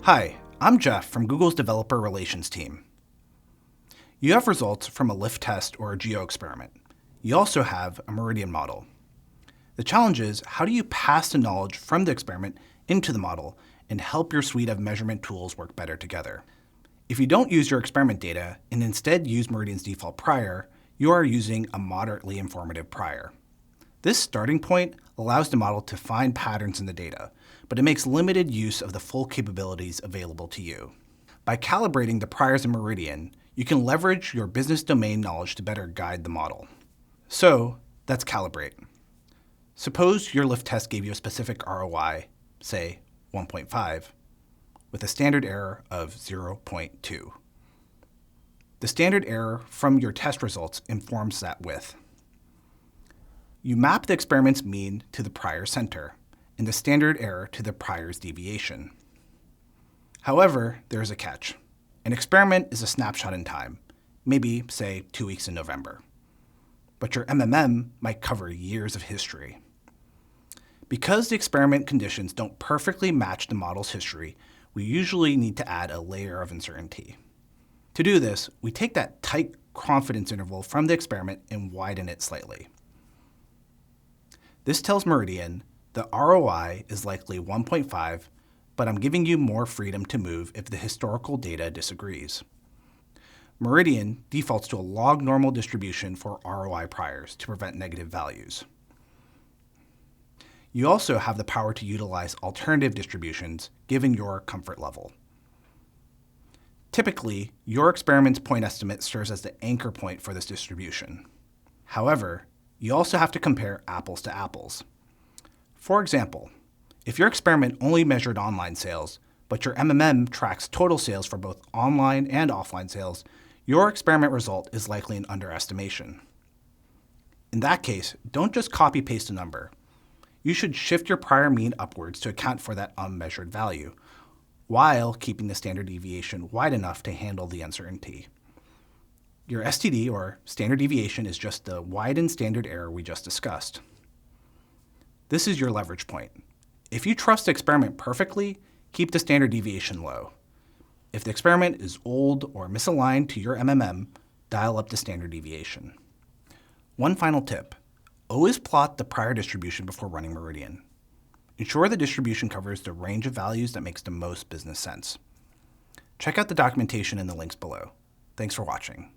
Hi, I'm Jeff from Google's Developer Relations team. You have results from a lift test or a geo-experiment. You also have a Meridian model. The challenge is, how do you pass the knowledge from the experiment into the model and help your suite of measurement tools work better together? If you don't use your experiment data and instead use Meridian's default prior, you are using a moderately informative prior. This starting point allows the model to find patterns in the data, but it makes limited use of the full capabilities available to you. By calibrating the priors in Meridian, you can leverage your business domain knowledge to better guide the model. So that's Calibrate. Suppose your lift test gave you a specific ROI, say 1.5, with a standard error of 0.2. The standard error from your test results informs that width. You map the experiment's mean to the prior center, and the standard error to the prior's deviation. However, there is a catch. An experiment is a snapshot in time, maybe, say, 2 weeks in November. But your MMM might cover years of history. Because the experiment conditions don't perfectly match the model's history, we usually need to add a layer of uncertainty. To do this, we take that tight confidence interval from the experiment and widen it slightly. This tells Meridian the ROI is likely 1.5, but I'm giving you more freedom to move if the historical data disagrees. Meridian defaults to a log normal distribution for ROI priors to prevent negative values. You also have the power to utilize alternative distributions given your comfort level. Typically, your experiment's point estimate serves as the anchor point for this distribution. However, you also have to compare apples to apples. For example, if your experiment only measured online sales, but your MMM tracks total sales for both online and offline sales, your experiment result is likely an underestimation. In that case, don't just copy-paste a number. You should shift your prior mean upwards to account for that unmeasured value, while keeping the standard deviation wide enough to handle the uncertainty. Your STD, or standard deviation, is just the widened standard error we just discussed. This is your leverage point. If you trust the experiment perfectly, keep the standard deviation low. If the experiment is old or misaligned to your MMM, dial up the standard deviation. One final tip: always plot the prior distribution before running Meridian. Ensure the distribution covers the range of values that makes the most business sense. Check out the documentation in the links below. Thanks for watching.